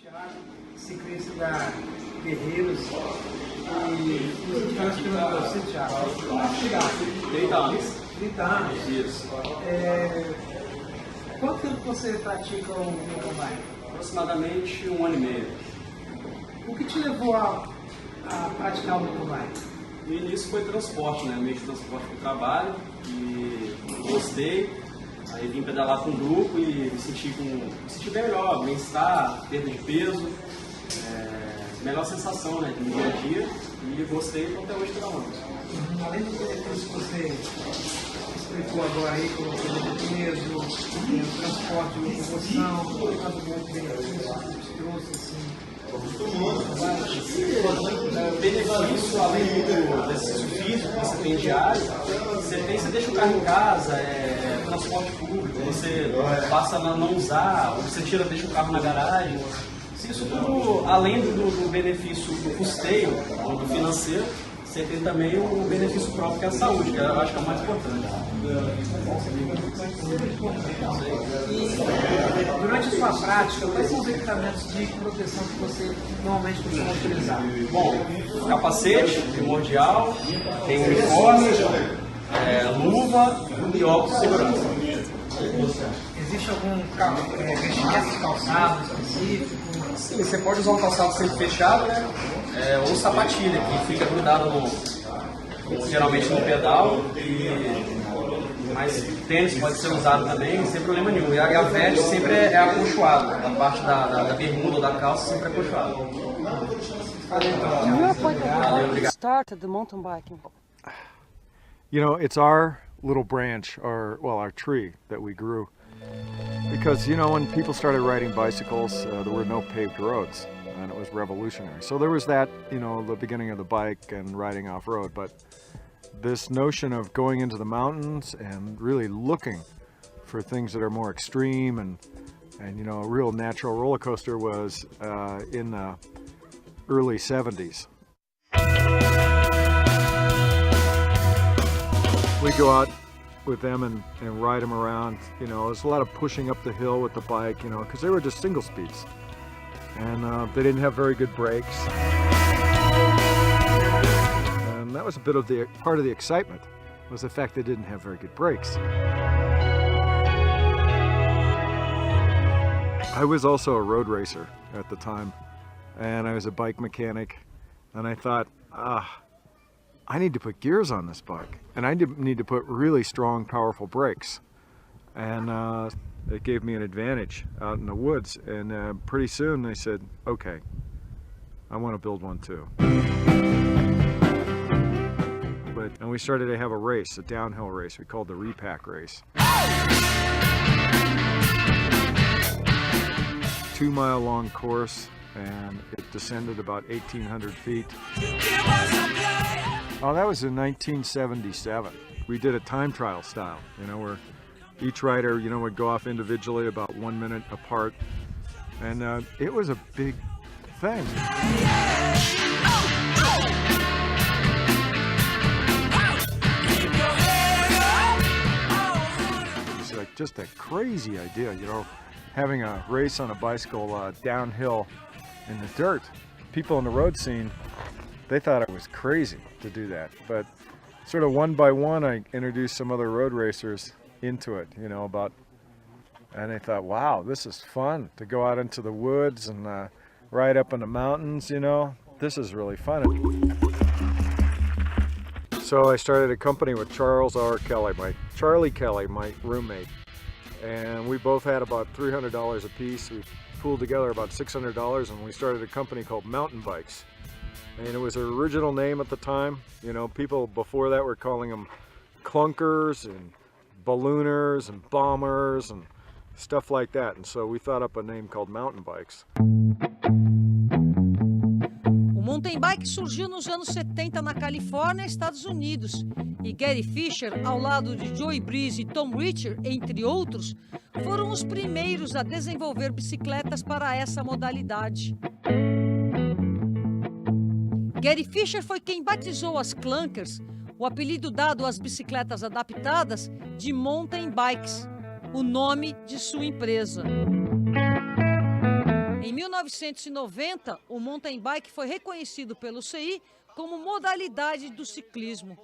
Thiago, ciclista da Guerreiros, e os caras perguntam você, Thiago, Thiago, 30 anos. 30 anos. Isso. Quanto tempo você pratica o mountain bike? Aproximadamente 1 ano e meio. O que te levou a praticar o mountain bike? No início foi transporte, né? Meio de transporte para o trabalho, e gostei. Aí vim pedalar com um grupo e me senti melhor, bem-estar, perda de peso, melhor sensação, né, no dia a dia, e gostei, então até hoje pedalando. Além do benefício que você explicou agora aí, como perda de peso, o transporte, locomoção, todo o benefício que trouxe assim. O benefício, além do exercício físico que você tem diário, você deixa o carro em casa, transporte público, você passa a não usar, ou você deixa o carro na garagem. Isso tudo, além do benefício do custeio, ou do financeiro, você tem também o benefício próprio, que é a saúde, que eu acho que é o mais importante. E durante a sua prática, quais são os equipamentos de proteção que você normalmente costuma utilizar? Bom, capacete, primordial, tem uniforme, luva e óculos de segurança. Existe algum vestimento, calçado específico? Sim, você pode usar um calçado sempre fechado, né? Ou sapatilha, que fica grudado geralmente no pedal, mas tênis pode ser usado também, sem problema nenhum. E a veste sempre é acolchoada, a parte da bermuda ou da calça sempre é acolchoada. Your point of view started the mountain biking. You know, it's our little branch, our tree that we grew. Because, you know, when people started riding bicycles, there were no paved roads, and it was revolutionary. So there was that, you know, the beginning of the bike and riding off-road, but this notion of going into the mountains and really looking for things that are more extreme and you know, a real natural roller coaster was in the early 70s. We'd go out with them and ride them around. You know, there's a lot of pushing up the hill with the bike, you know, because they were just single speeds. And they didn't have very good brakes. And that was a bit of part of the excitement, was the fact they didn't have very good brakes. I was also a road racer at the time, and I was a bike mechanic, and I thought, I need to put gears on this bike, and I need to put really strong, powerful brakes. And it gave me an advantage out in the woods, and pretty soon they said, okay, I want to build one too. And we started to have a race, a downhill race, we called the repack race. 2-mile long course, and it descended about 1,800 feet. Oh, that was in 1977. We did a time trial style, you know, where each rider, you know, would go off individually about 1 minute apart, and it was a big thing. It's like just a crazy idea, you know, having a race on a bicycle downhill in the dirt. People in the road scene, they thought I was crazy to do that, but sort of one by one I introduced some other road racers into it, you know, and they thought, wow, this is fun to go out into the woods and ride up in the mountains, you know, this is really fun. So I started a company with Charlie Kelly, my roommate, and we both had about $300 a piece. We pooled together about $600, and we started a company called Mountain Bikes. And it was our original name at the time. You know, people before that were calling them clunkers and ballooners and bombers and stuff like that. And so we thought up a name called Mountain Bikes. O mountain bike surgiu nos anos 70 na Califórnia, Estados Unidos. E Gary Fisher, ao lado de Joey Breeze e Tom Richer, entre outros, foram os primeiros a desenvolver bicicletas para essa modalidade. Gary Fisher foi quem batizou as clunkers, o apelido dado às bicicletas adaptadas, de mountain bikes, o nome de sua empresa. Em 1990, o mountain bike foi reconhecido pelo CI como modalidade do ciclismo.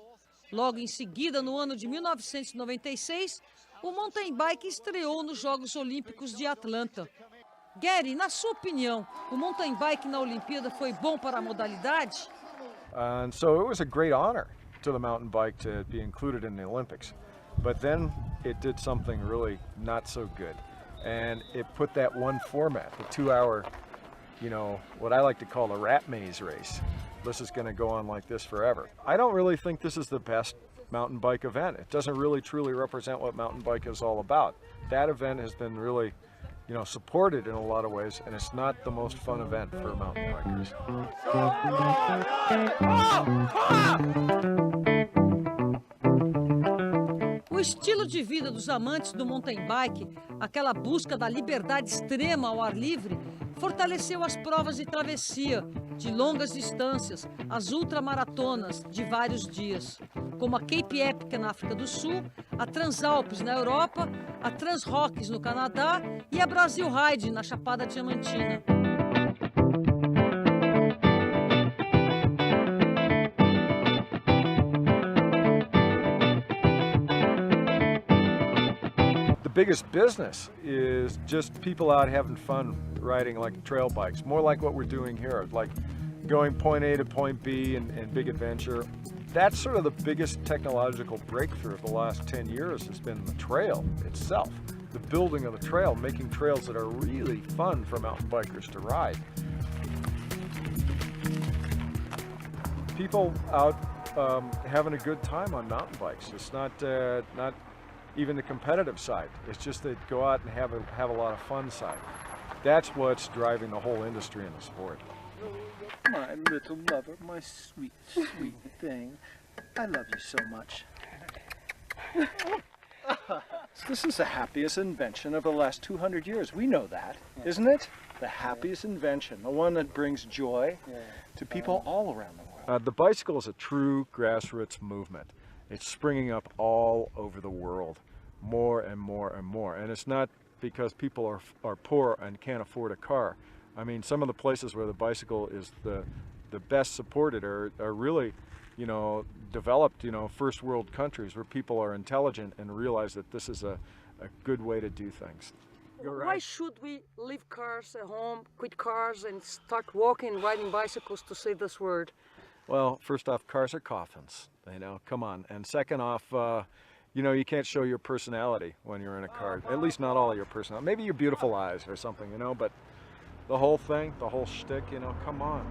Logo em seguida, no ano de 1996, o mountain bike estreou nos Jogos Olímpicos de Atlanta. Gary, na sua opinião, o mountain bike na Olimpíada foi bom para a modalidade? And so it was a great honor to the mountain bike to be included in the Olympics. But then it did something really not so good. And it put that one format, the 2-hour, what I like to call a rat maze race. This is going to go on like this forever. I don't really think this is the best mountain bike event. It doesn't really truly represent what mountain bike is all about. That event has been really, supported in a lot of ways, and it's not the most fun event for mountain bikers. O estilo de vida dos amantes do mountain bike, aquela busca da liberdade extrema ao ar livre, fortaleceu as provas de travessia, de longas distâncias, as ultramaratonas de vários dias, como a Cape Epic na África do Sul, a Transalpes na Europa, a Transrocks no Canadá e a Brasil Ride na Chapada Diamantina. The biggest business is just people out having fun riding like trail bikes, more like what we're doing here, like going point A to point B and big adventure. That's sort of the biggest technological breakthrough of the last 10 years has been the trail itself, the building of the trail, making trails that are really fun for mountain bikers to ride. People out having a good time on mountain bikes. It's not even the competitive side. It's just that go out and have a lot of fun side. That's what's driving the whole industry in the sport. My little lover, my sweet, sweet thing. I love you so much. This is the happiest invention of the last 200 years. We know that, isn't it? The happiest invention, the one that brings joy to people all around the world. The bicycle is a true grassroots movement. It's springing up all over the world, more and more and more. And it's not because people are poor and can't afford a car. I mean, some of the places where the bicycle is the best supported are really, developed, first world countries where people are intelligent and realize that this is a good way to do things. Why should we leave cars at home, quit cars, and start walking and riding bicycles to save this world? Well, first off, cars are coffins, come on. And second off, you can't show your personality when you're in a car, at least not all of your personality. Maybe your beautiful eyes or something, but the whole thing, the whole shtick, come on.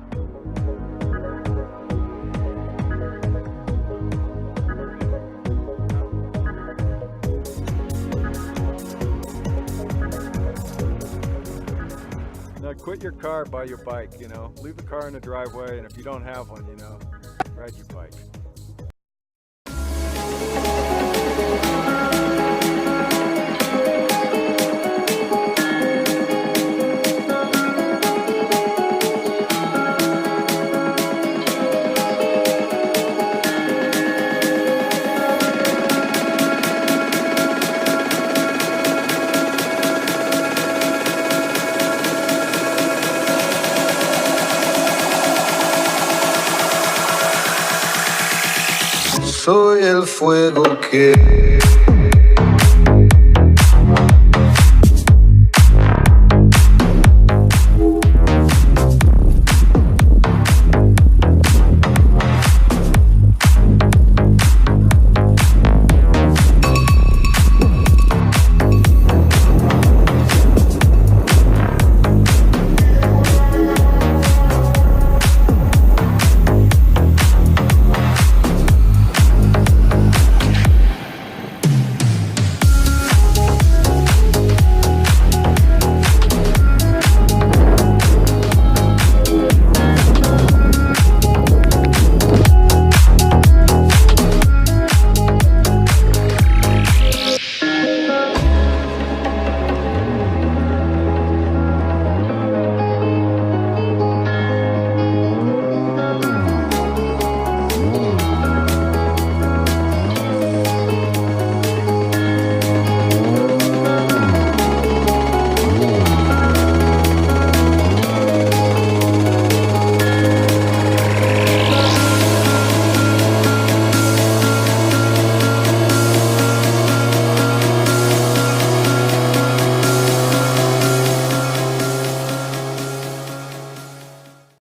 Now quit your car, buy your bike, leave the car in the driveway, and if you don't have one, ride your bike. Soy el fuego que